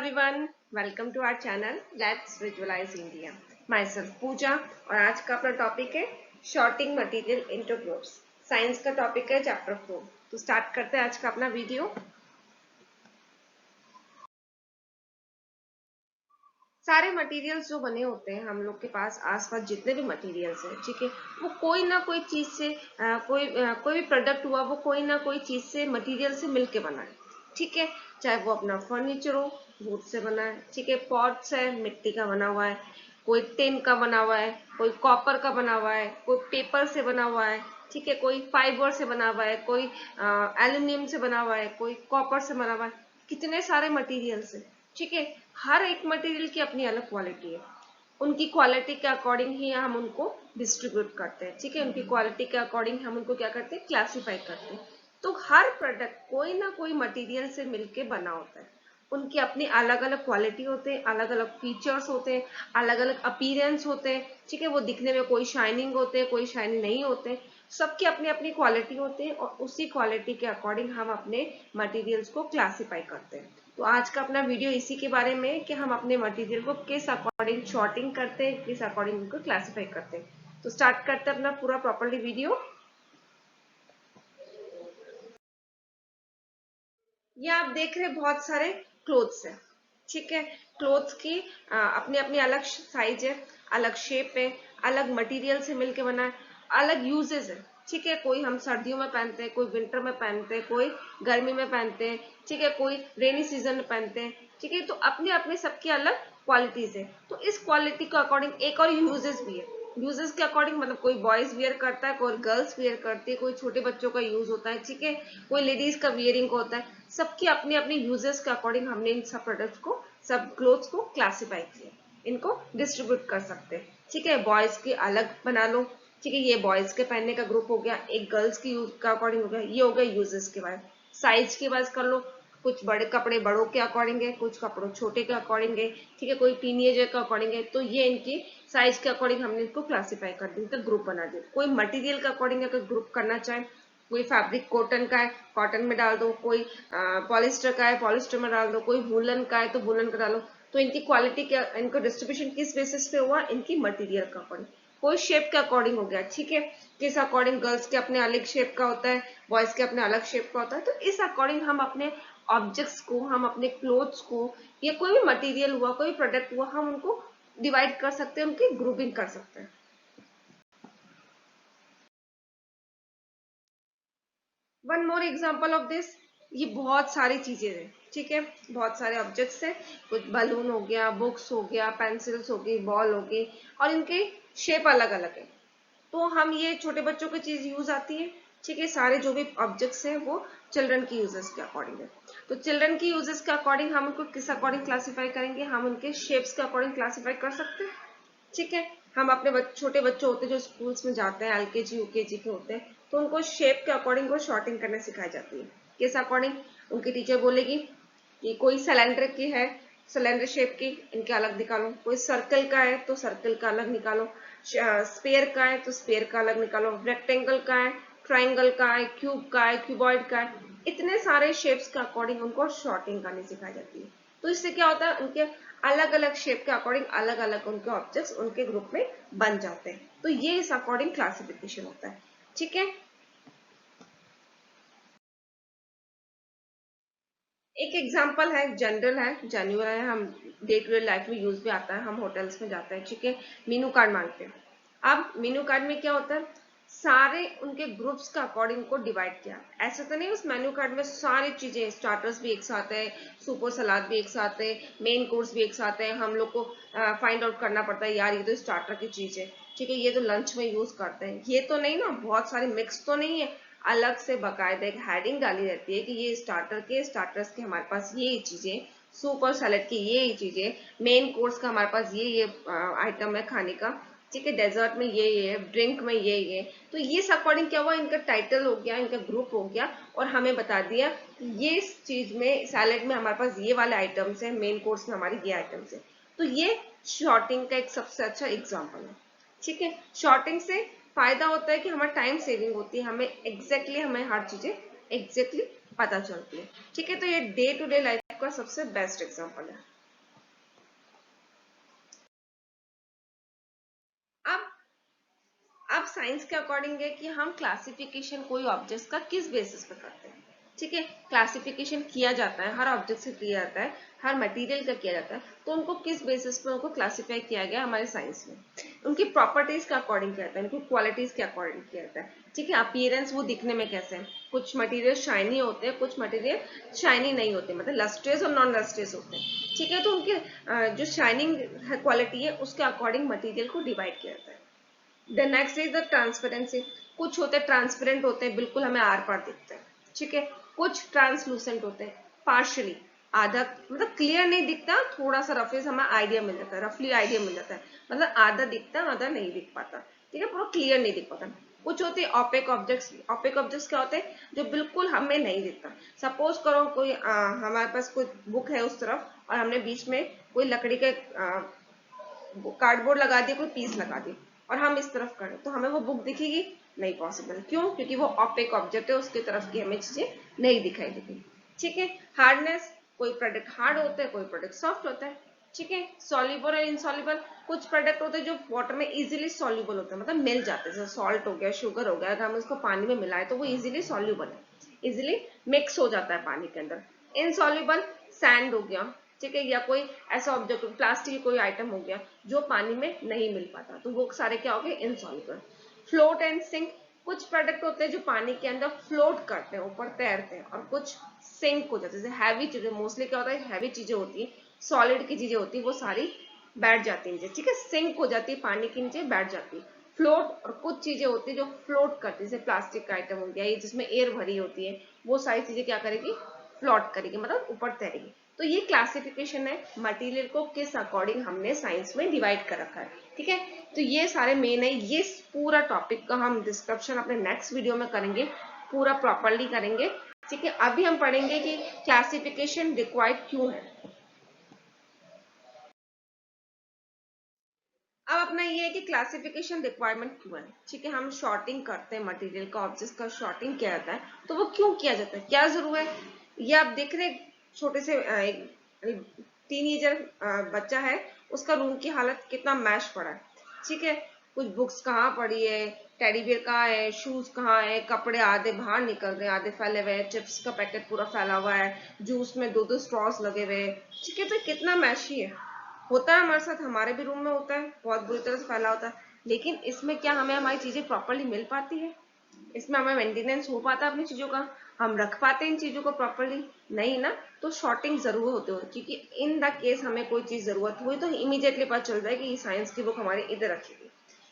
everyone, welcome to our channel Let's Visualize India. Myself पूजा और आज का अपना टॉपिक है sorting material into groups. Science का टॉपिक है चैप्टर 4। तो स्टार्ट करते हैं आज का अपना वीडियो। सारे मटेरियल्स जो बने होते हैं हम लोग के पास आसपास जितने भी मटेरियल्स हैं, ठीक है, वो कोई ना कोई चीज से कोई भी प्रोडक्ट हुआ वो कोई ना कोई चीज से मटेरियल से मिलके बना है, ठीक है। चाहे वो अपना फर्नीचर हो, वुड से बना है, ठीक है, पॉट्स है, मिट्टी का बना हुआ है, कोई टिन का बना हुआ है, कोई कॉपर का बना हुआ है, कोई पेपर से बना हुआ है, ठीक है, कोई फाइबर से बना हुआ है, कोई एल्यूमिनियम से बना हुआ है, कोई कॉपर से बना हुआ है। कितने सारे मटेरियल्स है, ठीक है। हर एक मटेरियल की अपनी अलग क्वालिटी है, उनकी क्वालिटी के अकॉर्डिंग ही हम उनको डिस्ट्रीब्यूट करते हैं, ठीक है। उनकी क्वालिटी के अकॉर्डिंग हम उनको क्या करते हैं, क्लासीफाई करते हैं। तो हर प्रोडक्ट कोई ना कोई मटेरियल से मिलके बना होता है, उनकी अपनी अलग अलग क्वालिटी होते हैं, अलग अलग फीचर्स होते हैं, अलग अलग अपीयरेंस होते हैं, ठीक है। वो दिखने में कोई शाइनिंग होते हैं, कोई शाइनिंग नहीं होते, सबकी अपनी अपनी क्वालिटी होती है और उसी क्वालिटी के अकॉर्डिंग हम अपने मटेरियल्स को क्लासीफाई करते हैं। तो आज का अपना वीडियो इसी के बारे में है कि हम अपने मटेरियल को किस अकॉर्डिंग शॉर्टिंग करते हैं, किस अकॉर्डिंग उनको क्लासीफाई करते हैं। तो स्टार्ट करते हैं अपना पूरा प्रॉपर्ली वीडियो। ये आप देख रहे हैं बहुत सारे क्लोथ्स है, ठीक है। क्लोथ्स की अपनी अपनी अलग साइज है, अलग शेप है, अलग मटेरियल से मिलके बना है, अलग यूजेस है, ठीक है। कोई हम सर्दियों में पहनते हैं, कोई विंटर में पहनते हैं, कोई गर्मी में पहनते हैं, ठीक है, कोई रेनी सीजन में पहनते हैं, ठीक है। तो अपने अपने सबकी अलग क्वालिटीज है। तो इस क्वालिटी के अकॉर्डिंग एक और यूजेस भी है। यूजेस के अकॉर्डिंग मतलब कोई बॉयज वियर करता है, कोई गर्ल्स वियर करती है, कोई छोटे बच्चों का यूज होता है, ठीक है, कोई लेडीज का वियरिंग होता है। सबकी अपनी अपनी यूजेस के अकॉर्डिंग हमने इन सब प्रोडक्ट्स को, सब क्लोथ्स को क्लासीफाई किया, इनको डिस्ट्रीब्यूट कर सकते हैं, ठीक है। बॉयज की अलग बना लो, ठीक है, ये बॉयज के पहनने का ग्रुप हो गया, एक गर्ल्स की यूज का अकॉर्डिंग हो गया, ये हो गया यूजेस के बाद। साइज की बात कर लो, कुछ बड़े कपड़े बड़ों के अकॉर्डिंग है, कुछ कपड़ों छोटे के अकॉर्डिंग है, ठीक है, कोई टीनेजर के अकॉर्डिंग है। तो ये इनकी साइज के अकॉर्डिंग हमने इसको क्लासीफाई कर दिया, तो ग्रुप बना दिया। कोई मटेरियल के अकॉर्डिंग अगर ग्रुप करना चाहे, कोई फैब्रिक कॉटन का है, कॉटन में डाल दो, कोई पॉलिस्टर का है, पॉलिस्टर में डाल दो, कोई वुलन का है तो वुलन का डालो। तो इनकी क्वालिटी क्या, इनका डिस्ट्रीब्यूशन किस बेसिस पे हुआ, इनकी मटेरियल का अकॉर्डिंग। कोई शेप के अकॉर्डिंग हो गया, ठीक है, किस अकॉर्डिंग गर्ल्स के अपने अलग शेप का होता है, बॉयज के अपने अलग शेप का होता है। तो इस अकॉर्डिंग हम अपने ऑब्जेक्ट्स को, हम अपने क्लोथ्स को, या कोई भी मटेरियल हुआ, कोई प्रोडक्ट हुआ, हम उनको डिवाइड कर सकते हैं, उनकी ग्रुपिंग कर सकते हैं। One more example of this, ये बहुत सारी चीजें हैं, ठीक है, बहुत सारे ऑब्जेक्ट्स हैं। कुछ बलून हो गया, बुक्स हो गया, पेंसिल्स हो गई, बॉल हो गई, और इनके शेप अलग अलग है। तो हम ये छोटे बच्चों की चीज यूज आती है, ठीक है। सारे जो भी ऑब्जेक्ट्स हैं वो चिल्ड्रन की यूजेस के अकॉर्डिंग है। तो चिल्ड्रन की यूजेस के अकॉर्डिंग हम उनको किस अकॉर्डिंग क्लासीफाई करेंगे, हम उनके शेप्स के अकॉर्डिंग क्लासीफाई कर सकते हैं, ठीक है। हम अपने छोटे बच्चे होते हैं जो स्कूल्स में जाते हैं, एलकेजी यूकेजी के होते हैं, तो उनको शेप के अकॉर्डिंग वो शॉर्टिंग करना सिखाई जाती है। किस अकॉर्डिंग, उनकी टीचर बोलेगी कि कोई सिलेंडर की है, सिलेंडर शेप की, इनके अलग निकालो। कोई सर्कल का है तो सर्कल का अलग निकालो, स्पेयर का है तो स्पेयर का अलग निकालो, रेक्टेंगल का है, ट्राइंगल का है, क्यूब का है, क्यूबॉइड का है। इतने सारे शेप्स के अकॉर्डिंग उनको शॉर्टिंग करनी सिखाई जाती है। तो इससे क्या होता है, उनके अलग अलग शेप के अकॉर्डिंग अलग अलग उनके ऑब्जेक्ट्स उनके ग्रुप में बन जाते हैं। तो ये इस अकॉर्डिंग क्लासिफिकेशन होता है, ठीक है। एक एग्जांपल है, जनरल है, जेन्युइन है, हम डे टू डे लाइफ में यूज भी आता है, हम होटल्स में जाते हैं, ठीक है, मेनू कार्ड मांगते हैं। अब मेनू कार्ड में क्या होता है, सारे उनके ग्रुप्स का अकॉर्डिंग को डिवाइड किया। ऐसा तो नहीं उस मेन्यू कार्ड में सारी चीजें, स्टार्टर्स भी एक साथ है, सुपर सलाद भी एक साथ है, मेन कोर्स भी एक साथ है, हम लोग को फाइंड आउट करना पड़ता है यार ये तो स्टार्टर की चीज है, ठीक है, ये तो लंच में यूज करते हैं, ये तो नहीं ना, बहुत सारे मिक्स तो नहीं है। अलग से बकायदा एक हेडिंग डाली रहती है कि ये स्टार्टर के, स्टार्टर्स के हमारे पास ये चीजें, सुपर सैलेड की ये चीजें, मेन कोर्स का हमारे पास ये आइटम है खाने का, ठीक है, डेजर्ट में ये है, ड्रिंक में ये। तो ये अकॉर्डिंग क्या हुआ, इनका टाइटल हो गया, इनका ग्रुप हो गया, और हमें बता दिया ये इस चीज में, सैलेड में हमारे पास ये वाले आइटम्स है, मेन कोर्स में हमारे ये आइटम्स है। तो ये शॉर्टिंग का एक सबसे अच्छा एग्जाम्पल है, ठीक है। शॉर्टिंग से फायदा होता है कि हमारा टाइम सेविंग होती है, हमें एग्जैक्टली हमें हर चीजें एग्जैक्टली पता चलती है, ठीक है। तो ये डे टू डे लाइफ का सबसे बेस्ट एग्जांपल है। साइंस के अकॉर्डिंग है कि हम क्लासिफिकेशन कोई ऑब्जेक्ट्स का किस बेसिस पे करते हैं। ठीक है, क्लासिफिकेशन किया जाता है, हर ऑब्जेक्ट से किया जाता है, हर मटेरियल का किया जाता है, तो उनको किस बेसिस पे उनको क्लासिफाई किया गया हमारे साइंस में, उनकी प्रॉपर्टीज के अकॉर्डिंग किया जाता है, उनकी क्वालिटीज के अकॉर्डिंग किया जाता है। ठीक है, अपीयरेंस वो दिखने में कैसे है, कुछ मटेरियल शाइनी होते हैं, कुछ मटेरियल शाइनी नहीं होते, मतलब लस्ट्रेस और नॉन लस्ट्रेस होते हैं। ठीक है, तो उनके जो शाइनिंग क्वालिटी है उसके अकॉर्डिंग मटेरियल को डिवाइड किया जाता है। The next is the transparency. कुछ होते हैं ट्रांसपेरेंट होते हैं, बिल्कुल हमें आर पार दिखते हैं। ठीक है, कुछ ट्रांसलूसेंट होते हैं, पार्शियली, आधा, मतलब क्लियर नहीं दिखता, थोड़ा सा रफेज हमें आइडिया मिल जाता है, रफली आइडिया मिल जाता है, मतलब आधा दिखता है, आधा नहीं दिख पाता। ठीक है, पूरा क्लियर नहीं दिख पाता। कुछ होते हैं ऑपेक ऑब्जेक्ट्स। ऑपेक ऑब्जेक्ट्स क्या होते हैं, जो बिल्कुल हमें नहीं दिखता। सपोज करो कोई हमारे पास कोई बुक है उस तरफ, और हमने बीच में कोई लकड़ी के कार्डबोर्ड लगा दिया, कोई पीस लगा दी, और हम इस तरफ करें तो हमें वो बुक दिखेगी नहीं, पॉसिबल। क्यों? क्योंकि वो ऑपेक ऑब्जेक्ट है, उसकी तरफ की हमें चीजें नहीं दिखाई देती। ठीक है, हार्डनेस, कोई प्रोडक्ट हार्ड होता है, कोई प्रोडक्ट सॉफ्ट होता है। ठीक है, सॉल्युबल और इनसॉल्युबल। कुछ प्रोडक्ट होते हैं जो वाटर में इजीली सॉल्युबल होते हैं, मतलब मिल जाते हैं, जैसे सॉल्ट हो गया, शुगर हो गया, अगर हम उसको पानी में मिलाए तो वो इजीली सॉल्युबल है, इजीली मिक्स हो जाता है पानी के अंदर। इनसॉल्युबल, सैंड हो गया, ठीक है, या कोई ऐसा ऑब्जेक्ट, प्लास्टिक की कोई आइटम हो गया जो पानी में नहीं मिल पाता, तो वो सारे क्या हो गए, इनसॉल्युबल। Float and sink. कुछ प्रोडक्ट होते हैं जो पानी के अंदर फ्लोट करते हैं, ऊपर तैरते हैं, और कुछ सिंक हो जाते हैं, जैसे हैवी चीजें, मोस्टली क्या होता है, हैवी चीजें होती है, सॉलिड की चीजें होती है, वो सारी बैठ जाती है नीचे। ठीक है, सिंक हो जाती है, पानी के नीचे बैठ जाती है। फ्लोट, और कुछ चीजें होती है जो फ्लोट करती है, जैसे प्लास्टिक का आइटम हो गया, ये जिसमें एयर भरी होती है, वो सारी चीजें क्या करेगी, फ्लोट करेगी, मतलब ऊपर तैरेगी। तो ये क्लासिफिकेशन है, मटेरियल को किस अकॉर्डिंग हमने साइंस में डिवाइड कर रखा है। ठीक है, तो ये सारे मेन है। ये पूरा टॉपिक का हम डिस्क्रिप्शन अपने नेक्स्ट वीडियो में करेंगे, पूरा प्रॉपरली करेंगे। ठीक है, अभी हम पढ़ेंगे कि क्लासिफिकेशन रिक्वायर्ड क्यों है। अब अपना ये है कि क्लासिफिकेशन रिक्वायरमेंट क्यों है। ठीक है, हम शॉर्टिंग करते हैं मटेरियल का, ऑब्जेक्ट का शॉर्टिंग किया जाता है, तो वो क्यों किया जाता है, क्या जरूरत है। ये आप देख रहे छोटे से टीनेजर बच्चा है, उसका रूम की हालत कितना मैश पड़ा है। ठीक है, कुछ बुक्स कहाँ पड़ी है, टेडी बियर कहाँ है, शूज कहाँ है, कपड़े आधे बाहर निकल रहे हैं, आधे फैले हुए हैं, चिप्स का पैकेट पूरा फैला हुआ है, जूस में दो दो स्ट्रॉस लगे हुए हैं। ठीक है, तो कितना मैशी है, होता है हमारे साथ, हमारे भी रूम में होता है, बहुत बुरी तरह से फैला होता है। लेकिन इसमें क्या हमें हमारी चीजें प्रॉपरली मिल पाती है, इसमें हमें मेंटेनेंस हो पाता है अपनी चीजों का, हम रख पाते हैं इन चीजों को प्रॉपरली, नहीं ना। तो शॉर्टिंग जरूर होती है, क्योंकि इन द केस हमें कोई चीज जरूरत हुई तो इमीडिएटली पता चल जाए कि साइंस की बुक हमारी इधर रखी हुई,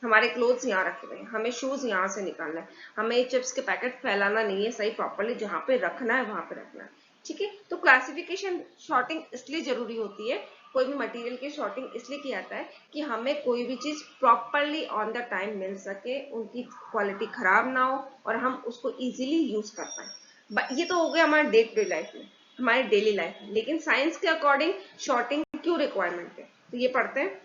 हमारे क्लोथ्स यहाँ रखे हुए हैं, हमें शूज यहाँ से निकालना है, हमें चिप्स के पैकेट फैलाना नहीं है, सही प्रॉपरली जहाँ पे रखना है वहां पे रखना है। ठीक है, तो क्लासिफिकेशन शॉर्टिंग इसलिए जरूरी होती है, कोई भी मटेरियल की शॉर्टिंग इसलिए किया जाता है कि हमें कोई भी चीज प्रॉपरली ऑन द टाइम मिल सके, उनकी क्वालिटी खराब ना हो, और हम उसको इजीली यूज कर पाए। ये तो हो गया हमारे डे टू डे लाइफ में, हमारे डेली लाइफ में। लेकिन साइंस के अकॉर्डिंग शॉर्टिंग क्यों रिक्वायरमेंट है, तो ये पढ़ते हैं।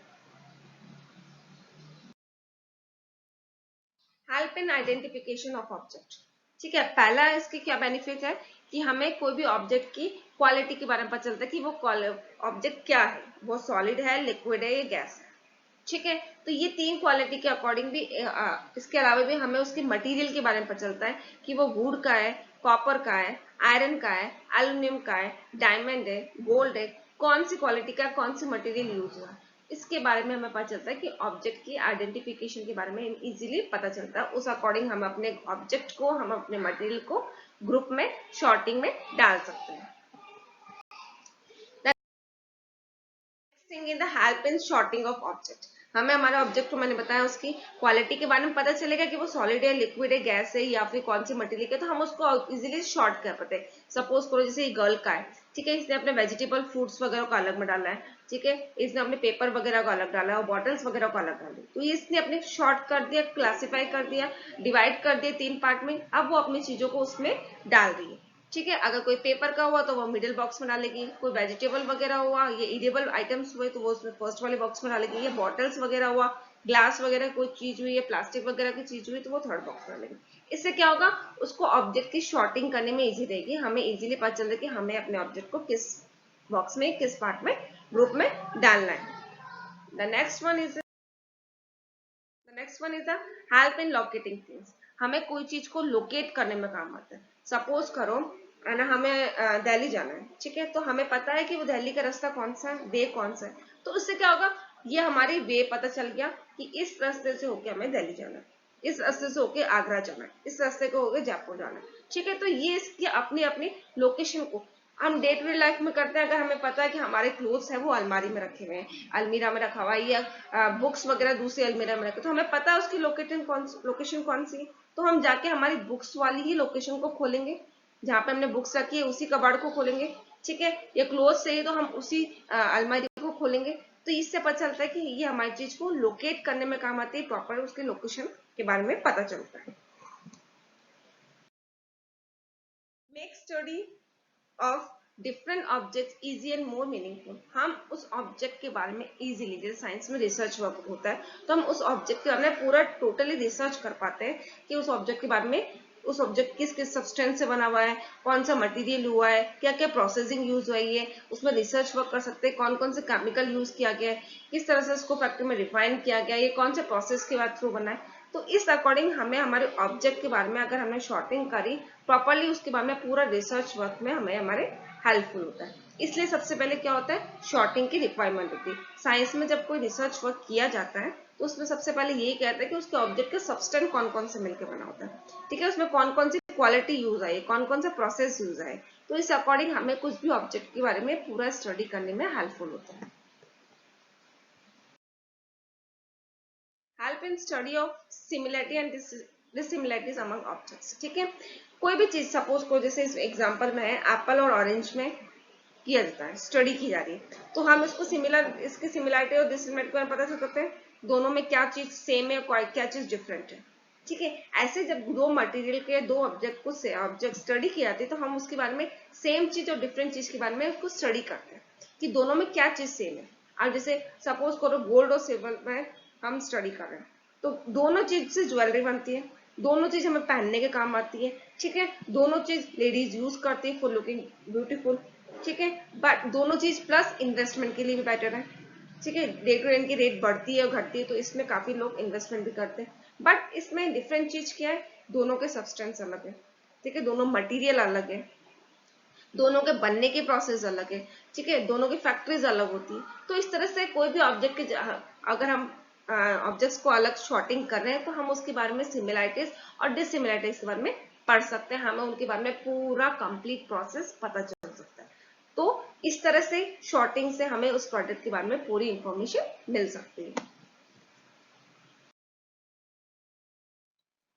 Help in identification of object. ठीक है, पहला इसकी क्या बेनिफिट है कि हमें कोई भी ऑब्जेक्ट की क्वालिटी के बारे में पता चलता है कि वो ऑब्जेक्ट क्या है, वो सॉलिड है, लिक्विड है, या गैस है। ठीक है, तो ये तीन क्वालिटी के अकॉर्डिंग भी इसके अलावा भी हमें उसके मटेरियल के बारे में पता चलता है कि वो वुड का है, कॉपर का है, आयरन का है, एल्यूमिनियम का है, डायमंड है, गोल्ड है, कौन सी क्वालिटी का, कौन सी मटेरियल यूज हुआ है, इसके बारे में हमें पता चलता है कि ऑब्जेक्ट की आइडेंटिफिकेशन के बारे में इजीली पता चलता है। उस अकॉर्डिंग हम अपने ऑब्जेक्ट को, हम अपने मटेरियल को ग्रुप में, शॉर्टिंग में डाल सकते हैं। Thing in the help in sorting of object. हमें हमारे ऑब्जेक्ट को, मैंने बताया, उसकी क्वालिटी के बारे में पता चलेगा कि वो सॉलिड है, लिक्विड है, गैस है, या फिर कौन सी मटेरियल है, तो हम उसको इजीली शॉर्ट कर पाते हैं। सपोज करो जैसे ये गर्ल का है, ठीक है, इसने अपने वेजिटेबल फ्रूट्स वगैरह को अलग में डाला है, ठीक है, इसने अपने पेपर वगैरह को अलग डाला है, और बॉटल्स वगैरह को अलग डाल दिया, तो इसने अपने शॉर्ट कर दिया, क्लासीफाई कर दिया, डिवाइड कर दिया तीन पार्ट में। अब वो अपनी चीजों को उसमें डाल रही है। ठीक है, अगर कोई पेपर का हुआ तो वो मिडिल बॉक्स में डालेगी, कोई वेजिटेबल वगैरह हुआ, ये इडेबल आइटम्स हुए तो वो उसमें फर्स्ट वाले बॉक्स में डालेगी, ये बॉटल्स वगैरह हुआ, ग्लास वगैरह कोई चीज हुई, या प्लास्टिक वगैरह की चीज हुई, तो वो थर्ड बॉक्स में डालेगी। इससे क्या होगा, उसको ऑब्जेक्ट की शॉर्टिंग करने में इजी रहेगी, हमें इजीली पता चल रहा है कि हमें अपने ऑब्जेक्ट को किस बॉक्स में, किस पार्ट में, ग्रुप में डालना है। The next one is next one is the help in locating things. हमें कोई चीज को लोकेट करने में काम आता है। सपोज करो है ना, हमें दिल्ली जाना है, ठीक है, तो हमें पता है कि वो दिल्ली का रास्ता कौन सा है, वे कौन सा है, तो उससे क्या होगा, ये हमारी वे पता चल गया कि इस रास्ते से होके हमें दिल्ली जाना है, इस रास्ते से होके आगरा जाना है, इस रास्ते को होके जयपुर जाना है, ठीक है। तो ये इसकी अपनी अपनी लोकेशन को हम डे टू डे लाइफ में करते हैं। अगर हमें पता है कि हमारे क्लोथ्स है वो अलमारी में रखे हुए हैं, अलमीरा में रखा हुआ है, या बुक्स वगैरह दूसरी अलमीरा में रखे, तो हमें पता है उसकी लोकेशन कौन सी है, तो हम जाके हमारी बुक्स वाली ही लोकेशन को खोलेंगे, जहाँ पे हमने बुक्स रखी है उसी कबाड़ को खोलेंगे, ठीक है। या क्लोथ चाहिए तो हम उसी अलमारी को खोलेंगे। तो इससे पता चलता है कि ये हमारी चीज को लोकेट करने में काम आती है, प्रॉपर उसके लोकेशन के बारे में पता चलता है। Make study of different objects easy and more meaningful. हम उस ऑब्जेक्ट के बारे में इजीली, जैसे साइंस में रिसर्च वर्क होता है, तो हम उस ऑब्जेक्ट के बारे में पूरा टोटली रिसर्च कर पाते हैं कि उस ऑब्जेक्ट के बारे में, उस ऑब्जेक्ट किस किस सब्सटेंस से बना हुआ है, कौन सा मटेरियल हुआ है, क्या क्या प्रोसेसिंग यूज हुई है, उसमें रिसर्च वर्क कर सकते हैं, कौन कौन से केमिकल यूज किया गया है, किस तरह से उसको फैक्ट्री में रिफाइन किया गया है, ये कौन से प्रोसेस के बाद थ्रू बना है। तो इस अकॉर्डिंग हमें हमारे ऑब्जेक्ट के बारे में अगर हमने शॉर्टिंग करी प्रॉपरली, उसके बारे में पूरा रिसर्च वर्क में हमें हमारे हेल्पफुल होता है। इसलिए सबसे पहले क्या होता है, शॉर्टिंग की रिक्वायरमेंट होती है। साइंस में जब कोई रिसर्च वर्क किया जाता है तो उसमें सबसे पहले यही कहता है कि उसके ऑब्जेक्ट का सब्सटेंस कौन कौन से मिलकर बना होता है, ठीक है, उसमें कौन कौन सी क्वालिटी यूज आई, कौन कौन सा प्रोसेस यूज आए। तो इस अकॉर्डिंग हमें कुछ भी ऑब्जेक्ट के बारे में पूरा स्टडी करने में हेल्पफुल होता है। Help in study of similarity and dissimilarities among objects, ठीक है। कोई भी चीज सपोज को, जैसे इस एग्जांपल में है एप्पल और ऑरेंज में किया जाता है, स्टडी की जा रही है, तो हम इसको सिमिलर, इसकी सिमिलरिटी और डिसिमिलरिटी को पता चल सकते हैं, दोनों में क्या चीज सेम है, क्या चीज डिफरेंट है, ठीक है। ऐसे जब दो मटेरियल के दो ऑब्जेक्ट को ऑब्जेक्ट स्टडी की जाती है तो हम उसके बारे में सेम चीज और डिफरेंट चीज के बारे में उसको स्टडी करते हैं कि दोनों में क्या चीज सेम है। और जैसे सपोज करो गोल्ड और सिल्वर में हम स्टडी कर रहे हैं, तो दोनों चीज से ज्वेलरी बनती है, दोनों चीज हमें पहनने के काम आती है, ठीक है, दोनों चीज लेडीज यूज करती है फॉर लुकिंग ब्यूटीफुल, ठीक है, बट दोनों चीज प्लस इन्वेस्टमेंट के लिए भी बेटर है, ठीक है। डे टू डे इनकी रेट बढ़ती है और घटती है, तो इसमें काफी लोग इन्वेस्टमेंट भी करते हैं, बट इसमें डिफरेंट चीज क्या है, दोनों के सब्सटेंस अलग है, ठीक है, दोनों मटेरियल अलग है, दोनों के बनने की प्रोसेस अलग है, ठीक है, दोनों की फैक्ट्रीज अलग होती है। तो इस तरह से कोई भी ऑब्जेक्ट के अगर हम ऑब्जेक्ट्स को अलग शॉर्टिंग कर रहे हैं तो हम उसके बारे में सिमिलरिटीज और डिसिमिलरिटीज के बारे में पढ़ सकते हैं, हमें उनके बारे में पूरा कंप्लीट प्रोसेस पता चल सकता है। तो इस तरह से शॉर्टिंग से हमें उस प्रोडक्ट के बारे में पूरी इंफॉर्मेशन मिल सकती है।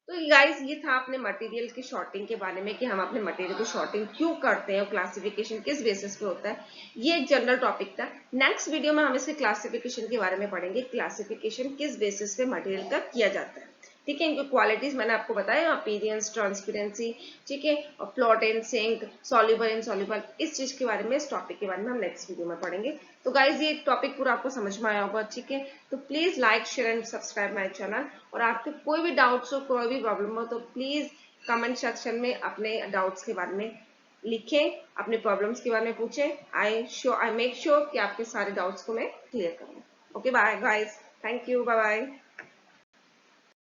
तो गाइस ये था अपने मटेरियल की शॉर्टिंग के बारे में कि हम अपने मटेरियल को शॉर्टिंग क्यों करते हैं और क्लासिफिकेशन किस बेसिस पे होता है। ये एक जनरल टॉपिक था। नेक्स्ट वीडियो में हम इसके क्लासिफिकेशन के बारे में पढ़ेंगे, क्लासिफिकेशन किस बेसिस पे मटेरियल का किया जाता है, ठीक है। इनकी क्वालिटीज मैंने आपको बताया, अपीयरेंस, ट्रांसपेरेंसी, ठीक है, और float and sink, soluble insoluble, इस चीज के बारे में, इस टॉपिक के बारे में हम नेक्स्ट वीडियो में पढ़ेंगे। तो गाइज ये टॉपिक पूरा आपको समझ में आया होगा, ठीक है। तो please like share and subscribe my channel, और आपके कोई भी डाउट्स हो, कोई भी प्रॉब्लम हो तो प्लीज कमेंट सेक्शन में अपने डाउट्स के बारे में लिखें, अपने प्रॉब्लम्स के बारे में पूछें। आई मेक श्योर कि आपके सारे डाउट्स को मैं क्लियर करूँ। Okay bye guys, thank you, bye bye.